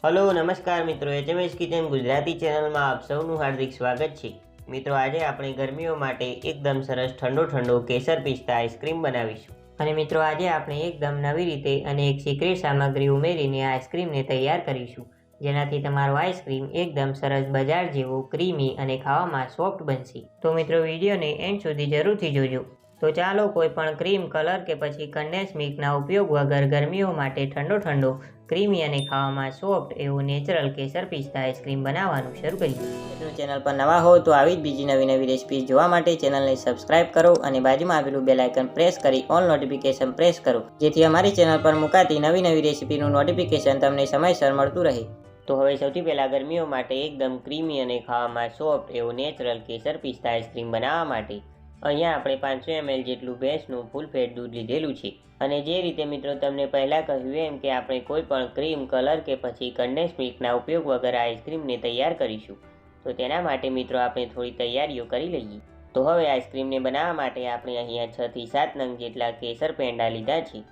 Hello नमस्कार मित्रों, HMS kitchen Gujarati channel में आप सौનું हार्दिक स्वागत છે। મિત્રો આજે આપણે ગરમીઓ માટે એકદમ સરસ ઠંડો ઠંડો કેસર પિસ્તા આઈસ્ક્રીમ બનાવીશું। અને મિત્રો આજે આપણે એકદમ નવી રીતે અને એક સિક્રેટ સામગ્રી ઉમેરીને આઈસ્ક્રીમને તૈયાર કરીશું, જેનાથી તમારો આઈસ્ક્રીમ એકદમ સરસ બજાર જેવો ક્રીમી અને ખાવામાં સોફ્ટ બનશે। તો મિત્રો વિડીયોને એન્ડ સુધી જરૂરથી જોજો। તો ચાલો કોઈ પણ ક્રીમ, કલર કે પછી કન્ડેન્સ મિલ્કના ઉપયોગ વગર ગરમીઓ માટે ઠંડો ઠંડો ક્રીમી અને ખાવામાં સોફ્ટ એવું નેચરલ કેસર પિસ્તા આઈસ્ક્રીમ બનાવવાનું શરૂ કરીએ। જો ચેનલ પર નવા હો તો આવી જ બીજી નવી રેસિપી જોવા માટે ચેનલને સબસ્ક્રાઇબ કરો અને બાજુમાં આવેલું બેલ આઇકન પ્રેસ કરી ઓલ નોટિફિકેશન પ્રેસ કરો, જેથી અમારી ચેનલ પર મુકાતી નવી રેસિપીનું નોટિફિકેશન તમને સમયસર મળતું રહે। તો હવે સૌથી પહેલાં ગરમીઓ માટે એકદમ ક્રીમી અને ખાવામાં સોફ્ટ એવું નેચરલ કેસર પિસ્તા આઈસ્ક્રીમ બનાવવા માટે અહીંયા આપણે 500 ml જેટલું ભેંસનું ફૂલ ફેટ દૂધ લીધેલું છે। અને જે રીતે મિત્રો તમને પહેલાં કહ્યું એમ કે આપણે કોઈ પણ ક્રીમ, કલર કે પછી કન્ડેન્સ મિલ્કના ઉપયોગ વગર આઈસ્ક્રીમને તૈયાર કરીશું, તો તેના માટે મિત્રો આપણે થોડી તૈયારીઓ કરી લઈએ। તો હવે આઈસ્ક્રીમને બનાવવા માટે આપણે અહીંયા 6 થી 7 નંગ જેટલા કેસર પેંડા લીધા છે।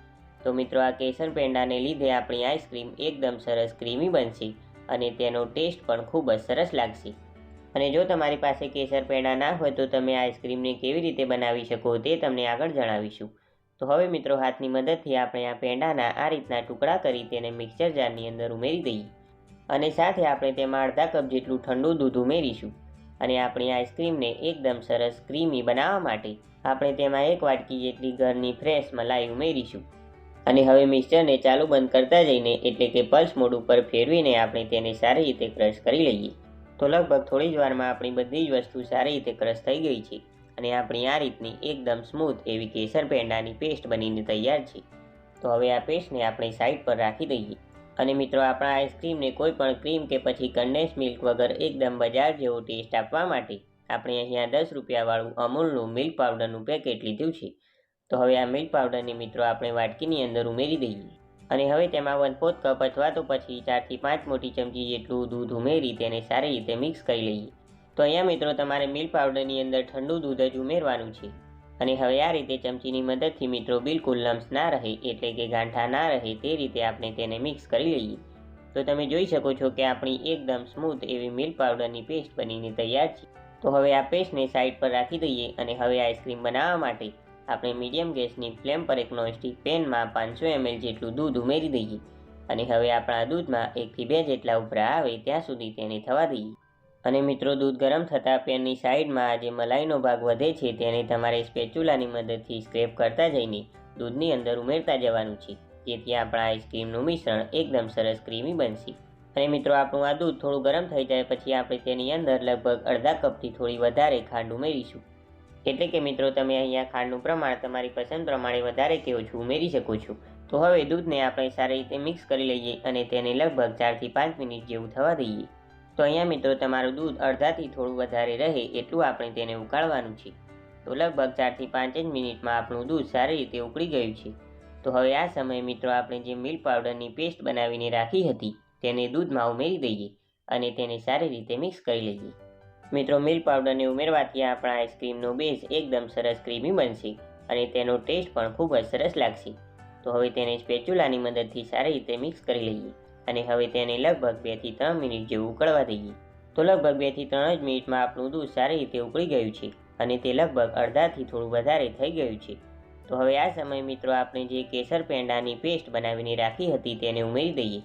તો મિત્રો આ કેસર પેંડાને લીધે આપણી આઈસ્ક્રીમ એકદમ સરસ ક્રીમી બનશે અને તેનો ટેસ્ટ પણ ખૂબ જ સરસ લાગશે। અને જો તમારી પાસે કેસર પેંડા ના હોય તો તમે આઈસ્ક્રીમને કેવી રીતે બનાવી શકો તે તમને આગળ જણાવીશું। તો હવે મિત્રો હાથની મદદથી આપણે આ પેંડાના આ રીતના ટુકડા કરી તેને મિક્સર જારની અંદર ઉમેરી દઈએ અને સાથે આપણે તેમાં અડધા કપ જેટલું ઠંડુ દૂધ ઉમેરીશું। અને આપણી આઈસ્ક્રીમને એકદમ સરસ ક્રીમી બનાવવા માટે આપણે તેમાં 1 વાટકી જેટલી ઘરની ફ્રેશ મલાઈ ઉમેરીશું। અને હવે મિક્સરને ચાલુ બંધ કરતા જઈને એટલે કે પલ્સ મોડ ઉપર ફેરવીને આપણે તેને સારી રીતે ક્રશ કરી લઈએ। તો લગભગ થોડી જ વારમાં આપણી બધી જ વસ્તુ સારી રીતે ક્રશ થઈ ગઈ છે અને આપણી આ રીતની એકદમ સ્મૂથ એવી કેસર પેંડાની પેસ્ટ બનીને તૈયાર છે। તો હવે આ પેસ્ટને આપણે સાઈડ પર રાખી દઈએ અને મિત્રો આપણા આઈસ્ક્રીમને કોઈ પણ ક્રીમ કે પછી કન્ડેન્સ મિલ્ક વગર એકદમ બજાર જેવો ટેસ્ટ આપવા માટે આપણે અહીંયા 10 રૂપિયાવાળું અમૂલનું મિલ્ક પાવડરનું પેકેટ લીધું છે। તો હવે આ મિલ્ક પાવડરને મિત્રો આપણે વાટકીની અંદર ઉમેરી દઈએ અને હવે તેમાં 1/4 કપ અથવા તો પછી 4 થી 5 મોટી ચમચી જેટલું દૂધ ઉમેરી તેને સારી રીતે મિક્સ કરી લઈએ। તો અહીંયા મિત્રો તમારે મિલ્ક પાવડરની અંદર ઠંડુ દૂધ જ ઉમેરવાનું છે અને હવે આ રીતે ચમચીની મદદથી મિત્રો બિલકુલ લમ્સ ના રહે એટલે કે ગાંઠા ના રહે તે રીતે આપણે તેને મિક્સ કરી લઈએ। તો તમે જોઈ શકો છો કે આપણી એકદમ સ્મૂથ એવી મિલ્ક પાવડરની પેસ્ટ બનીને તૈયાર છે। તો હવે આ પેસ્ટને સાઈડ પર રાખી દઈએ અને હવે આઈસ્ક્રીમ બનાવવા માટે આપણે મીડિયમ ગેસની ફ્લેમ પર એક નોનસ્ટિક પેનમાં 500 ml જેટલું દૂધ ઉમેરી દઈએ અને હવે આપણા દૂધમાં 1 થી 2 જેટલા ઉભરા આવે ત્યાં સુધી તેને થવા દઈએ। અને મિત્રો દૂધ ગરમ થતાં પેનની સાઈડમાં આ જે મલાઈનો ભાગ વધે છે તેને તમારે સ્પેચ્યુલાની મદદથી સ્ક્રેપ કરતા જઈને દૂધની અંદર ઉમેરતા જવાનું છે, જેથી આપણા આઈસ્ક્રીમનું મિશ્રણ એકદમ સરસ ક્રીમી બનશે। અને મિત્રો આપણું આ દૂધ થોડું ગરમ થઈ જાય પછી આપણે તેની અંદર લગભગ અડધા કપથી થોડી વધારે ખાંડ ઉમેરીશું। એટલે કે મિત્રો તમે અહીંયા ખાંડનું પ્રમાણ તમારી પસંદ પ્રમાણે વધારે કે ઓછું ઉમેરી શકો છો। તો હવે દૂધને આપણે સારી રીતે મિક્સ કરી લઈએ અને તેને લગભગ 4 થી 5 મિનિટ જેવું થવા દઈએ। તો અહીંયા મિત્રો તમારું દૂધ અડધાથી થોડું વધારે રહે એટલું આપણે તેને ઉકાળવાનું છે। તો લગભગ 4 થી 5 જ મિનિટમાં આપણું દૂધ સારી રીતે ઉકળી ગયું છે। તો હવે આ સમયે મિત્રો આપણે જે મિલ્ક પાવડરની પેસ્ટ બનાવીને રાખી હતી તેને દૂધમાં ઉમેરી દઈએ અને તેને સારી રીતે મિક્સ કરી લઈએ। મિત્રો મિલ્ક પાવડરને ઉમેરવાથી આપણા આઈસ્ક્રીમનો બેઝ એકદમ સરસ ક્રીમી બનશે અને તેનો ટેસ્ટ પણ ખૂબ જ સરસ લાગશે। તો હવે તેને સ્પેચ્યુલાની મદદથી સારી રીતે મિક્સ કરી લઈએ અને હવે તેને લગભગ 2 થી 3 મિનિટ જેવું ઉકળવા દઈએ। તો લગભગ 2 થી 3 જ મિનિટમાં આપણું દૂધ સારી રીતે ઉકળી ગયું છે અને તે લગભગ અડધાથી થોડું વધારે થઈ ગયું છે। તો હવે આ સમયે મિત્રો આપણે જે કેસર પેંડાની પેસ્ટ બનાવીને રાખી હતી તેને ઉમેરી દઈએ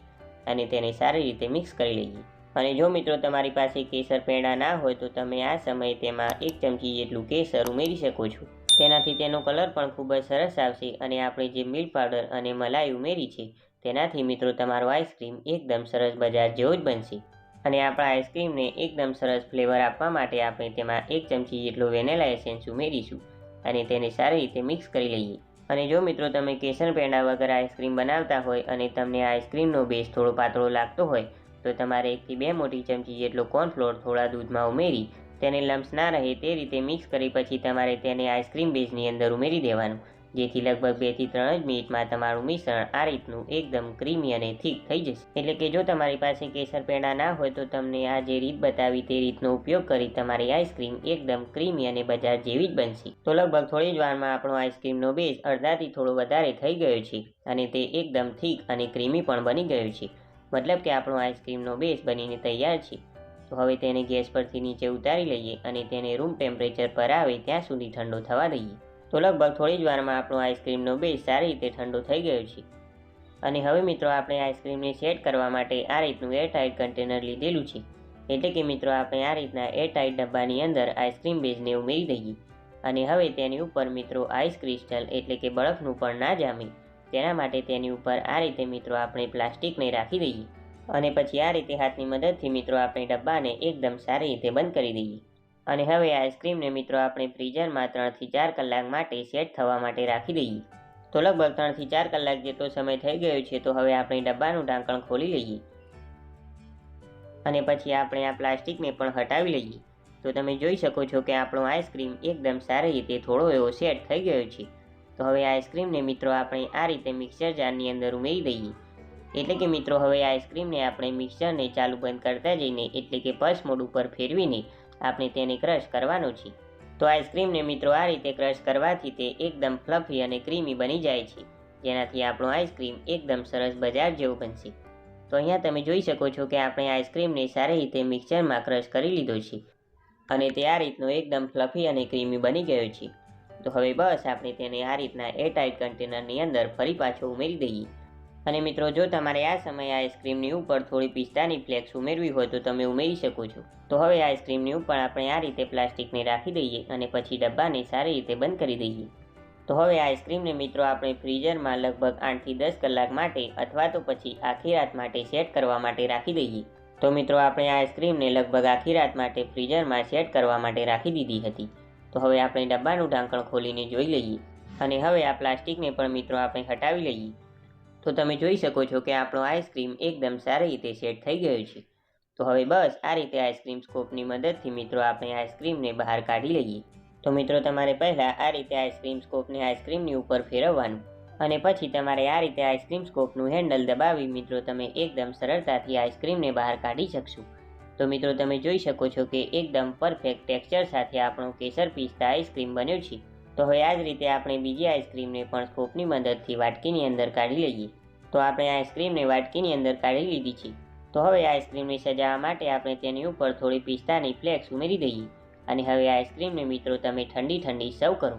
અને તેને સારી રીતે મિક્સ કરી લઈએ। અને જો મિત્રો તમારી પાસે કેસર પેંડા ના હોય તો તમે આ સમયે તેમાં 1 ચમચી જેટલું કેસર ઉમેરી શકો છો, તેનાથી તેનો કલર પણ ખૂબ જ સરસ આવશે। અને આપણે જે મિલ્ક પાવડર અને મલાઈ ઉમેરી છે તેનાથી મિત્રો તમારો આઈસ્ક્રીમ એકદમ સરસ બજાર જેવો જ બનશે। અને આપણા આઈસ્ક્રીમને એકદમ સરસ ફ્લેવર આપવા માટે આપણે તેમાં 1 ચમચી જેટલો વેનીલા એસેન્સ ઉમેરીશું અને તેને સારી રીતે મિક્સ કરી લઈએ। અને જો મિત્રો તમે કેસર પેંડા વગર આઈસ્ક્રીમ બનાવતા હોય અને તમને આઈસ્ક્રીમનો બેઝ થોડો પાતળો લાગતો હોય તો તમારે 1 થી 2 મોટી ચમચી જેટલો કોર્નફ્લોર થોડા દૂધમાં ઉમેરી તેને લમ્સ ના રહે તે રીતે મિક્સ કરી પછી તમારે તેને આઈસ્ક્રીમ બેઝની અંદર ઉમેરી દેવાનું, જેથી લગભગ 2 થી 3 જ મિનિટમાં તમારું મિશ્રણ આ રીતનું એકદમ ક્રીમી અને થીક થઈ જશે। એટલે કે જો તમારી પાસે કેસર પેંડા ના હોય તો તમને આ જે રીત બતાવી તે રીતનો ઉપયોગ કરી તમારી આઈસ્ક્રીમ એકદમ ક્રીમી અને બજાર જેવી જ બનશે। તો લગભગ થોડી જ વારમાં આપણો આઈસ્ક્રીમનો બેઝ અડધાથી થોડો વધારે થઈ ગયો છે અને તે એકદમ થીક અને ક્રીમી પણ બની ગયો છે। મતલબ કે આપણો આઈસ્ક્રીમનો બેઝ બનીને તૈયાર છે. તો હવે તેને ગેસ પરથી નીચે ઉતારી લઈએ અને તેને રૂમ ટેમ્પરેચર પર આવે ત્યાં સુધી ઠંડો થવા દઈએ. તો લગભગ થોડી જ વારમાં આપણો આઈસ્ક્રીમનો બેઝ સારી રીતે ઠંડો થઈ ગયો છે. અને હવે મિત્રો આપણે આઈસ્ક્રીમને સેટ કરવા માટે આ રીતનું એરટાઇટ કન્ટેનર લીધેલું છે. એટલે કે મિત્રો આપણે આ રીતના એરટાઇટ ડબ્બાની અંદર આઈસ્ક્રીમ બેઝને ઉમેરી દઈએ. અને હવે તેની ઉપર મિત્રો આઈસ ક્રિસ્ટલ એટલે કે બરફનું પણ ના જામે તેના માટે તેની ઉપર આ રીતે મિત્રો આપણે પ્લાસ્ટિકને રાખી દઈએ. અને પછી આ રીતે હાથની મદદથી મિત્રો આપણે ડબ્બાને એકદમ સારી રીતે બંધ કરી દઈએ. અને હવે આઈસ્ક્રીમને મિત્રો આપણે ફ્રીઝરમાં 3 થી 4 કલાક માટે સેટ થવા માટે રાખી દઈએ. તો લગભગ 3 થી 4 કલાક જેટલો સમય થઈ ગયો છે. તો હવે આપણે ડબ્બાનું ઢાંકણ ખોલી લઈએ અને પછી આપણે આ પ્લાસ્ટિકને પણ હટાવી લઈએ. તો તમે જોઈ શકો છો કે આપણો આઈસ્ક્રીમ એકદમ સારી રીતે થોડો એવો સેટ થઈ ગયો છે. તો હવે આઈસ્ક્રીમને મિત્રો આપણે આ રીતે મિક્સર જારની અંદર ઉમેરી દઈએ. એટલે કે મિત્રો હવે આઈસ્ક્રીમને આપણે મિક્સરને ચાલુ બંધ કરતા જઈને એટલે કે પલ્સ મોડ ઉપર ફેરવીને આપણે તેને ક્રશ કરવાનો છે. તો આઈસ્ક્રીમને મિત્રો આ રીતે ક્રશ કરવાથી તે એકદમ ફ્લફી અને ક્રીમી બની જાય છે, જેનાથી આપણો આઈસ્ક્રીમ એકદમ સરસ બજાર જેવો બનશે. તો અહીંયા તમે જોઈ શકો છો કે આપણે આઈસ્ક્રીમને સારી રીતે મિક્સરમાં ક્રશ કરી લીધો છે અને તે આ રીતનો એકદમ ફ્લફી અને ક્રીમી બની ગયો છે. તો હવે બસ આપણે તેને આ રીતના એરટાઇટ કન્ટેનરની અંદર ફરી પાછો ઉમેરી દઈએ. અને મિત્રો જો તમારે આ સમયે આઈસ્ક્રીમની ઉપર થોડી પિસ્તાની ફ્લેક્સ ઉમેરવી હોય તો તમે ઉમેરી શકો છો. તો હવે આઈસ્ક્રીમની ઉપર આપણે આ રીતે પ્લાસ્ટિકને રાખી દઈએ અને પછી ડબ્બાને સારી રીતે બંધ કરી દઈએ. તો હવે આઈસ્ક્રીમને મિત્રો આપણે ફ્રીઝરમાં લગભગ 8 થી 10 કલાક માટે અથવા તો પછી આખી રાત માટે સેટ કરવા માટે રાખી દઈએ. તો મિત્રો આપણે આઈસ્ક્રીમને લગભગ આખી રાત માટે ફ્રીઝરમાં સેટ કરવા માટે રાખી દીધી હતી. તો હવે આપણે ડબ્બાનું ઢાંકણ ખોલીને જોઈ લઈએ અને હવે આ પ્લાસ્ટિકને પણ મિત્રો આપણે હટાવી લઈએ. તો તમે જોઈ શકો છો કે આપણો આઈસ્ક્રીમ એકદમ સારી રીતે સેટ થઈ ગયો છે. તો હવે બસ આ રીતે આઈસ્ક્રીમ સ્કોપની મદદથી મિત્રો આપણે આઈસ્ક્રીમને બહાર કાઢી લઈએ. તો મિત્રો તમારે પહેલાં આ રીતે આઈસ્ક્રીમ સ્કોપને આઈસ્ક્રીમની ઉપર ફેરવવાનું અને પછી તમારે આ રીતે આઈસ્ક્રીમ સ્કોપનું હેન્ડલ દબાવી મિત્રો તમે એકદમ સરળતાથી આઈસ્ક્રીમને બહાર કાઢી શકશો. તો મિત્રો તમે જોઈ શકો છો કે એકદમ પરફેક્ટ ટેક્સચર સાથે આપણો કેસર પિસ્તા આઈસ્ક્રીમ બન્યો છે. તો હવે આ જ રીતે આપણે બીજી આઈસ્ક્રીમને પણ સ્કોપની મદદથી વાટકીની અંદર કાઢી લઈએ. તો આપણે આઈસ્ક્રીમને વાટકીની અંદર કાઢી લીધી છે. તો હવે આઈસ્ક્રીમને સજાવવા માટે આપણે તેની ઉપર થોડી પિસ્તાની ફ્લેક્સ ઉમેરી દઈએ અને હવે આઈસ્ક્રીમને મિત્રો તમે ઠંડી સર્વ કરો.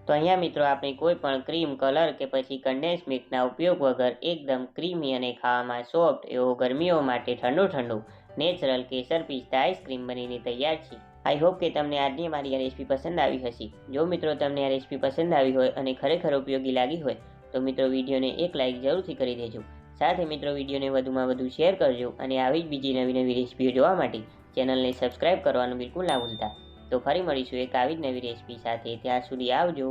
તો અહીંયા મિત્રો આપણે કોઈ પણ ક્રીમ, કલર કે પછી કન્ડેન્સ મિલ્કના ઉપયોગ વગર એકદમ ક્રીમી અને ખાવામાં સોફ્ટ એવો ગરમીઓ માટે ઠંડો નેચરલ કેસર પિસ્તા આઈસ્ક્રીમ બનીને તૈયાર છે. આઈ હોપ કે તમને આજની મારી આ રેસીપી પસંદ આવી હશે. જો મિત્રો તમને આ રેસીપી પસંદ આવી હોય અને ખરેખર ઉપયોગી લાગી હોય તો મિત્રો વિડીયોને એક લાઇક જરૂરથી કરી દેજો. સાથે મિત્રો વિડીયોને વધુમાં વધુ શેર કરજો અને આવી જ બીજી નવી રેસીપીઓ જોવા માટે ચેનલને સબસ્ક્રાઇબ કરવાનું બિલકુલ ના ભૂલતા. તો ફરી મળીશું એક આવી જ નવી રેસીપી સાથે. ત્યાં સુધી આવજો.